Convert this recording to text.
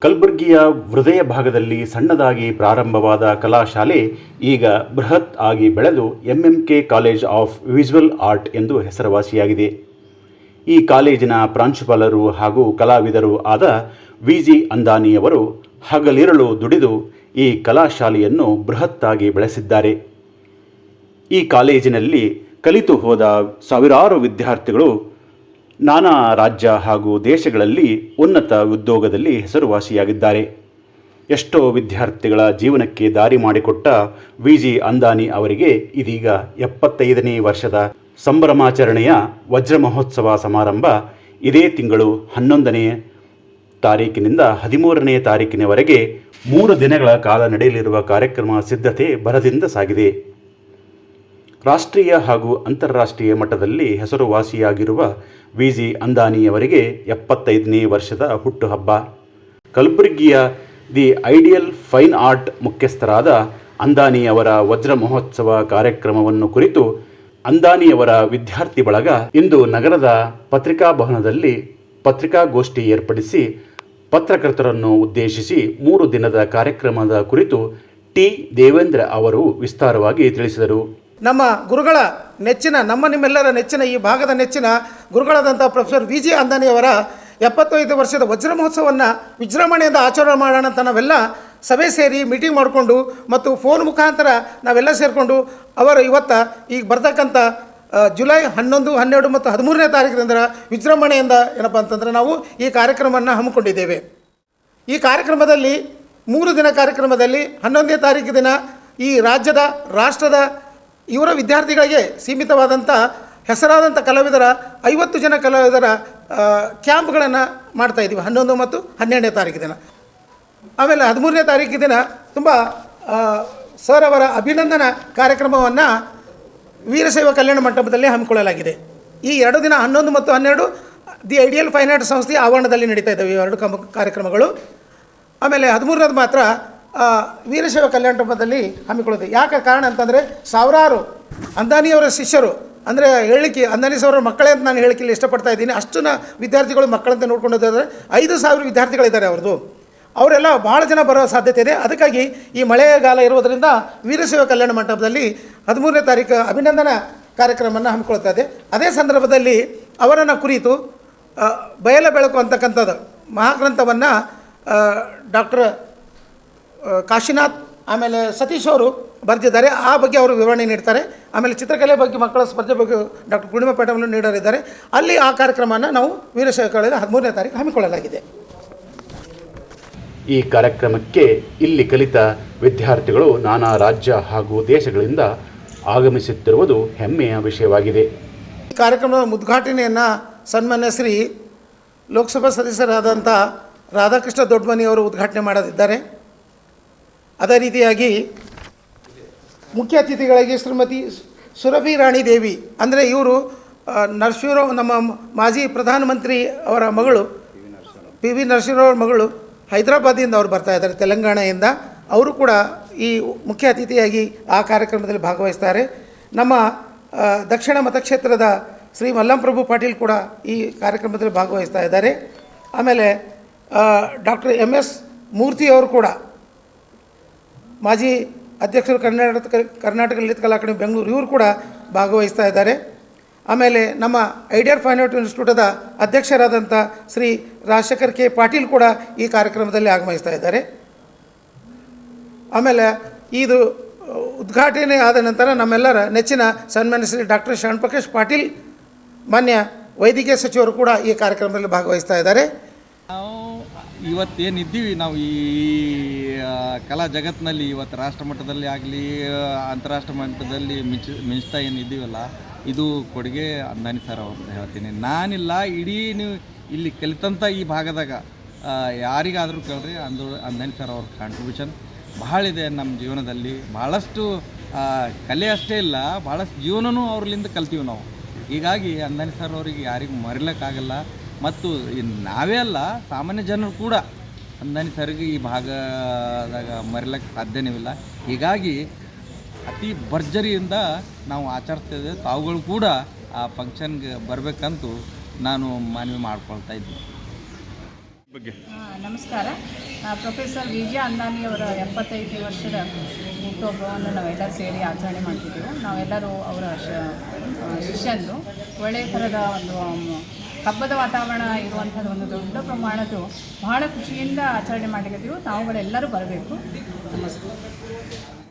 ಕಲಬುರಗಿಯ ಹೃದಯ ಭಾಗದಲ್ಲಿ ಸಣ್ಣದಾಗಿ ಪ್ರಾರಂಭವಾದ ಕಲಾಶಾಲೆ ಈಗ ಬೃಹತ್ ಆಗಿ ಬೆಳೆದು MMK college of visual art ಎಂದು ಹೆಸರುವಾಸಿಯಾಗಿದೆ. ಈ ಕಾಲೇಜಿನ ಪ್ರಾಂಶುಪಾಲರು ಹಾಗೂ ಕಲಾವಿದರು ಆದ ವಿ.ಜಿ. ಅಂದಾನಿಯವರು ಹಗಲಿರುಳು ದುಡಿದು ಈ ಕಲಾಶಾಲೆಯನ್ನು ಬೃಹತ್ತಾಗಿ ಬೆಳೆಸಿದ್ದಾರೆ. ಈ ಕಾಲೇಜಿನಲ್ಲಿ ಕಲಿತು ಹೋದ ಸಾವಿರಾರು ವಿದ್ಯಾರ್ಥಿಗಳು ನಾನಾ ರಾಜ್ಯ ಹಾಗೂ ದೇಶಗಳಲ್ಲಿ ಉನ್ನತ ಉದ್ಯೋಗದಲ್ಲಿ ಹೆಸರುವಾಸಿಯಾಗಿದ್ದಾರೆ. ಎಷ್ಟೋ ವಿದ್ಯಾರ್ಥಿಗಳ ಜೀವನಕ್ಕೆ ದಾರಿ ಮಾಡಿಕೊಟ್ಟ ವಿ.ಜಿ. ಅಂದಾನಿ ಅವರಿಗೆ ಇದೀಗ 75ನೇ ವರ್ಷದ ಸಂಭ್ರಮಾಚರಣೆಯ ವಜ್ರ ಮಹೋತ್ಸವ ಸಮಾರಂಭ ಇದೇ ತಿಂಗಳು 11ನೇ ತಾರೀಕಿನಿಂದ 13ನೇ ತಾರೀಕಿನವರೆಗೆ 3 ದಿನಗಳ ಕಾಲ ನಡೆಯಲಿರುವ ಕಾರ್ಯಕ್ರಮ ಸಿದ್ಧತೆ ಭರದಿಂದ ಸಾಗಿದೆ. ರಾಷ್ಟ್ರೀಯ ಹಾಗೂ ಅಂತಾರಾಷ್ಟ್ರೀಯ ಮಟ್ಟದಲ್ಲಿ ಹೆಸರುವಾಸಿಯಾಗಿರುವ ವಿ.ಜಿ. ಅಂದಾನಿಯವರಿಗೆ 75ನೇ ವರ್ಷದ ಹುಟ್ಟುಹಬ್ಬ. ಕಲಬುರಗಿಯ ದಿ ಐಡಿಯಲ್ ಫೈನ್ ಆರ್ಟ್ ಮುಖ್ಯಸ್ಥರಾದ ಅಂದಾನಿಯವರ ವಜ್ರ ಮಹೋತ್ಸವ ಕಾರ್ಯಕ್ರಮವನ್ನು ಕುರಿತು ಅಂದಾನಿಯವರ ವಿದ್ಯಾರ್ಥಿ ಬಳಗ ಇಂದು ನಗರದ ಪತ್ರಿಕಾ ಭವನದಲ್ಲಿ ಪತ್ರಿಕಾಗೋಷ್ಠಿ ಏರ್ಪಡಿಸಿ ಪತ್ರಕರ್ತರನ್ನು ಉದ್ದೇಶಿಸಿ 3 ದಿನದ ಕಾರ್ಯಕ್ರಮದ ಕುರಿತು ಟಿ. ದೇವೇಂದ್ರ ಅವರು ವಿಸ್ತಾರವಾಗಿ ತಿಳಿಸಿದರು. ನಮ್ಮ ಗುರುಗಳ ನೆಚ್ಚಿನ ನಿಮ್ಮೆಲ್ಲರ ನೆಚ್ಚಿನ ಈ ಭಾಗದ ನೆಚ್ಚಿನ ಗುರುಗಳಾದಂಥ ಪ್ರೊಫೆಸರ್ ವಿ.ಜಿ. ಅಂದಾನಿಯವರ 75 ವರ್ಷದ ವಜ್ರ ಮಹೋತ್ಸವವನ್ನು ವಿಜೃಂಭಣೆಯಿಂದ ಆಚರಣೆ ಮಾಡೋಣ ಅಂತ ನಾವೆಲ್ಲ ಸಭೆ ಸೇರಿ ಮೀಟಿಂಗ್ ಮಾಡಿಕೊಂಡು ಮತ್ತು ಫೋನ್ ಮುಖಾಂತರ ನಾವೆಲ್ಲ ಸೇರಿಕೊಂಡು ಅವರು ಈಗ ಬರ್ತಕ್ಕಂಥ ಜುಲೈ 11, 12 ಮತ್ತು 13ನೇ ತಾರೀಕಿನಿಂದ ವಿಜೃಂಭಣೆಯಿಂದ ಏನಪ್ಪ ಅಂತಂದರೆ ನಾವು ಈ ಕಾರ್ಯಕ್ರಮವನ್ನು ಹಮ್ಮಿಕೊಂಡಿದ್ದೇವೆ. ಈ ಕಾರ್ಯಕ್ರಮದಲ್ಲಿ 3 ದಿನ ಕಾರ್ಯಕ್ರಮದಲ್ಲಿ 11ನೇ ತಾರೀಕು ದಿನ ಈ ರಾಷ್ಟ್ರದ ಇವರ ವಿದ್ಯಾರ್ಥಿಗಳಿಗೆ ಸೀಮಿತವಾದಂಥ ಹೆಸರಾದಂಥ ಕಲಾವಿದರ 50 ಜನ ಕಲಾವಿದರ ಕ್ಯಾಂಪ್ಗಳನ್ನು ಮಾಡ್ತಾಯಿದ್ದೀವಿ 11 ಮತ್ತು 12ನೇ ತಾರೀಕು ದಿನ. ಆಮೇಲೆ 13ನೇ ತಾರೀಕು ದಿನ ತುಂಬ ಸರ್ ಅವರ ಅಭಿನಂದನಾ ಕಾರ್ಯಕ್ರಮವನ್ನು ವೀರಶೈವ ಕಲ್ಯಾಣ ಮಂಟಪದಲ್ಲಿ ಹಮ್ಮಿಕೊಳ್ಳಲಾಗಿದೆ. ಈ 2 ದಿನ 11 ಮತ್ತು 12 ದಿ ಐಡಿಯಲ್ ಫೈನ್ ಆರ್ಟ್ ಸಂಸ್ಥೆಯ ಆವರಣದಲ್ಲಿ ನಡೀತಾ ಇದ್ದಾವೆ ಈ 2 ಕಾರ್ಯಕ್ರಮಗಳು. ಆಮೇಲೆ 13ನೇದು ಮಾತ್ರ ವೀರಶೈವ ಕಲ್ಯಾಣ ಮಂಟಪದಲ್ಲಿ ಹಮ್ಮಿಕೊಳ್ಳುತ್ತೆ. ಯಾಕೆ ಕಾರಣ ಅಂತಂದರೆ ಸಾವಿರಾರು ಅಂದಾನಿಯವರ ಶಿಷ್ಯರು ಅಂದರೆ ಅಂದಾನಿ ಅವರ ಮಕ್ಕಳೇ ಅಂತ ನಾನು ಹೇಳಿಕ್ಕೆ ಇಷ್ಟಪಡ್ತಾ ಇದ್ದೀನಿ. ಅಷ್ಟು ವಿದ್ಯಾರ್ಥಿಗಳು ಮಕ್ಕಳಂತ ನೋಡ್ಕೊಂಡಿದ್ದಾರೆ. 5,000 ವಿದ್ಯಾರ್ಥಿಗಳಿದ್ದಾರೆ ಅವ್ರದ್ದು. ಅವರೆಲ್ಲ ಭಾಳ ಜನ ಬರೋ ಸಾಧ್ಯತೆ ಇದೆ. ಅದಕ್ಕಾಗಿ ಈ ಮಳೆಗಾಲ ಇರುವುದರಿಂದ ವೀರಶೈವ ಕಲ್ಯಾಣ ಮಂಟಪದಲ್ಲಿ 13ನೇ ತಾರೀಕು ಅಭಿನಂದನಾ ಕಾರ್ಯಕ್ರಮವನ್ನು ಹಮ್ಮಿಕೊಳ್ತಾ ಇದೆ. ಅದೇ ಸಂದರ್ಭದಲ್ಲಿ ಅವರನ್ನು ಕುರಿತು ಬಯಲ ಬೆಳಕು ಅಂತಕ್ಕಂಥದ್ದು ಮಹಾಗ್ರಂಥವನ್ನು ಡಾಕ್ಟರ್ ಕಾಶಿನಾಥ್ ಆಮೇಲೆ ಸತೀಶ್ ಅವರು ಬರೆದಿದ್ದಾರೆ. ಆ ಬಗ್ಗೆ ಅವರು ವಿವರಣೆ ನೀಡ್ತಾರೆ. ಆಮೇಲೆ ಚಿತ್ರಕಲೆ ಬಗ್ಗೆ ಮಕ್ಕಳ ಸ್ಪರ್ಧೆ ಬಗ್ಗೆ ಡಾಕ್ಟರ್ ಪೂರ್ಣಿಮಾ ಪೇಟವನ್ನು ನೀಡಲಿದ್ದಾರೆ. ಅಲ್ಲಿ ಆ ಕಾರ್ಯಕ್ರಮವನ್ನು ನಾವು ವೀರಶೈವ ಕಳೆದ 13ನೇ ತಾರೀಕು ಹಮ್ಮಿಕೊಳ್ಳಲಾಗಿದೆ. ಈ ಕಾರ್ಯಕ್ರಮಕ್ಕೆ ಇಲ್ಲಿ ಕಲಿತ ವಿದ್ಯಾರ್ಥಿಗಳು ನಾನಾ ರಾಜ್ಯ ಹಾಗೂ ದೇಶಗಳಿಂದ ಆಗಮಿಸುತ್ತಿರುವುದು ಹೆಮ್ಮೆಯ ವಿಷಯವಾಗಿದೆ. ಈ ಕಾರ್ಯಕ್ರಮದ ಉದ್ಘಾಟನೆಯನ್ನು ಸನ್ಮಾನ್ಯ ಶ್ರೀ ಲೋಕಸಭಾ ಸದಸ್ಯರಾದಂಥ ರಾಧಾಕೃಷ್ಣ ದೊಡ್ಡಮನಿ ಅವರು ಉದ್ಘಾಟನೆ ಮಾಡಲಿದ್ದಾರೆ. ಅದೇ ರೀತಿಯಾಗಿ ಮುಖ್ಯ ಅತಿಥಿಗಳಾಗಿ ಶ್ರೀಮತಿ ಸುರಭಿ ರಾಣಿ ದೇವಿ ಅಂದರೆ ಇವರು ನರಸಿಂಹರಾವ್ ನಮ್ಮ ಮಾಜಿ ಪ್ರಧಾನಮಂತ್ರಿ ಅವರ ಮಗಳು ಪಿ.ವಿ. ನರಸಿಂಹರಾವ್ ಅವರ ಮಗಳು ಹೈದರಾಬಾದಿಂದ ಅವರು ಬರ್ತಾ ಇದ್ದಾರೆ, ತೆಲಂಗಾಣದಿಂದ. ಅವರು ಕೂಡ ಈ ಮುಖ್ಯ ಅತಿಥಿಯಾಗಿ ಆ ಕಾರ್ಯಕ್ರಮದಲ್ಲಿ ಭಾಗವಹಿಸ್ತಾರೆ. ನಮ್ಮ ದಕ್ಷಿಣ ಮತಕ್ಷೇತ್ರದ ಶ್ರೀ ಮಲ್ಲಂಪ್ರಭು ಪಾಟೀಲ್ ಕೂಡ ಈ ಕಾರ್ಯಕ್ರಮದಲ್ಲಿ ಭಾಗವಹಿಸ್ತಾ ಇದ್ದಾರೆ. ಆಮೇಲೆ ಡಾಕ್ಟರ್ ಎಮ್.ಎಸ್. ಮೂರ್ತಿ ಅವರು ಕೂಡ ಮಾಜಿ ಅಧ್ಯಕ್ಷರು ಕರ್ನಾಟಕ ಲಲಿತ ಕಲಾ ಅಕಾಡೆಮಿ ಬೆಂಗಳೂರು, ಇವರು ಕೂಡ ಭಾಗವಹಿಸ್ತಾ ಇದ್ದಾರೆ. ಆಮೇಲೆ ನಮ್ಮ ಐಡಿಯಲ್ ಫೈನ್ ಆರ್ಟ್ ಇನ್ಸ್ಟಿಟ್ಯೂಟದ ಅಧ್ಯಕ್ಷರಾದಂಥ ಶ್ರೀ ರಾಜಶೇಖರ್ ಕೆ. ಪಾಟೀಲ್ ಕೂಡ ಈ ಕಾರ್ಯಕ್ರಮದಲ್ಲಿ ಆಗಮಿಸ್ತಾ ಇದ್ದಾರೆ. ಆಮೇಲೆ ಇದು ಉದ್ಘಾಟನೆ ಆದ ನಂತರ ನಮ್ಮೆಲ್ಲರ ನೆಚ್ಚಿನ ಸನ್ಮಾನ್ಯ ಶ್ರೀ ಡಾಕ್ಟರ್ ಶರಣಪ್ರಕಾಶ್ ಪಾಟೀಲ್ ಮಾನ್ಯ ವೈದ್ಯಕೀಯ ಸಚಿವರು ಕೂಡ ಈ ಕಾರ್ಯಕ್ರಮದಲ್ಲಿ ಭಾಗವಹಿಸ್ತಾ ಇದ್ದಾರೆ. ಇವತ್ತೇನಿದ್ದೀವಿ ನಾವು ಈ ಕಲಾ ಜಗತ್ತಿನಲ್ಲಿ ಇವತ್ತು ರಾಷ್ಟ್ರ ಮಟ್ಟದಲ್ಲಿ ಆಗಲಿ ಅಂತಾರಾಷ್ಟ್ರ ಮಟ್ಟದಲ್ಲಿ ಮಿಂಚ್ತಾ ಏನಿದ್ದೀವಲ್ಲ, ಇದು ಕೊಡುಗೆ ಅಂದಾನಿ ಸರ್ ಅವ್ರು ಹೇಳ್ತೀನಿ. ನಾನಿಲ್ಲ, ಇಡೀ ನೀವು ಇಲ್ಲಿ ಕಲಿತಂಥ ಈ ಭಾಗದಾಗ ಯಾರಿಗಾದರೂ ಕೇಳ್ರಿ, ಅಂದಾನಿ ಸರ್ ಅವ್ರ ಕಾಂಟ್ರಿಬ್ಯೂಷನ್ ಭಾಳ ಇದೆ ನಮ್ಮ ಜೀವನದಲ್ಲಿ. ಭಾಳಷ್ಟು ಕಲೆ ಅಷ್ಟೇ ಇಲ್ಲ, ಭಾಳಷ್ಟು ಜೀವನವೂ ಅವ್ರಲ್ಲಿಂದ ಕಲ್ತೀವಿ ನಾವು. ಹೀಗಾಗಿ ಅಂದಾನಿ ಸರ್ ಅವ್ರಿಗೆ ಯಾರಿಗೂ ಮರಿಲಿಕ್ಕಾಗಲ್ಲ. ಮತ್ತು ನಾವೇ ಅಲ್ಲ, ಸಾಮಾನ್ಯ ಜನರು ಕೂಡ ಅಂದಾನಿ ಸರ್ಗೆ ಈ ಭಾಗದಾಗ ಮರಿಲಿಕ್ಕೆ ಸಾಧ್ಯನೇ ಇಲ್ಲ. ಹೀಗಾಗಿ ಅತಿ ಭರ್ಜರಿಯಿಂದ ನಾವು ಆಚರಿಸ್ತಿದ್ದೇವೆ. ತಾವುಗಳು ಕೂಡ ಆ ಫಂಕ್ಷನ್ಗೆ ಬರಬೇಕಂತೂ ನಾನು ಮನವಿ ಮಾಡ್ಕೊಳ್ತಾ ಇದ್ದೀನಿ. ಬಗ್ಗೆ ನಮಸ್ಕಾರ. ಪ್ರೊಫೆಸರ್ ವಿಜಯ ಅಂದಾನಿಯವರ 75 ವರ್ಷದ ಹುಟ್ಟುಹಬ್ಬವನ್ನು ನಾವೆಲ್ಲರೂ ಸೇರಿ ಆಚರಣೆ ಮಾಡ್ತಿದ್ದೆವು. ನಾವೆಲ್ಲರೂ ಅವರ ಶಿಷ್ಯಂದು ಒಳ್ಳೆಯ ಥರದ ಒಂದು ಹಬ್ಬದ ವಾತಾವರಣ ಇರುವಂಥದ್ದು ಒಂದು ದೊಡ್ಡ ಪ್ರಮಾಣದ್ದು ಬಹಳ ಖುಷಿಯಿಂದ ಆಚರಣೆ ಮಾಡಿದ್ದೀವಿ. ತಾವುಗಳೆಲ್ಲರೂ ಬರಬೇಕು. ನಮಸ್ಕಾರ.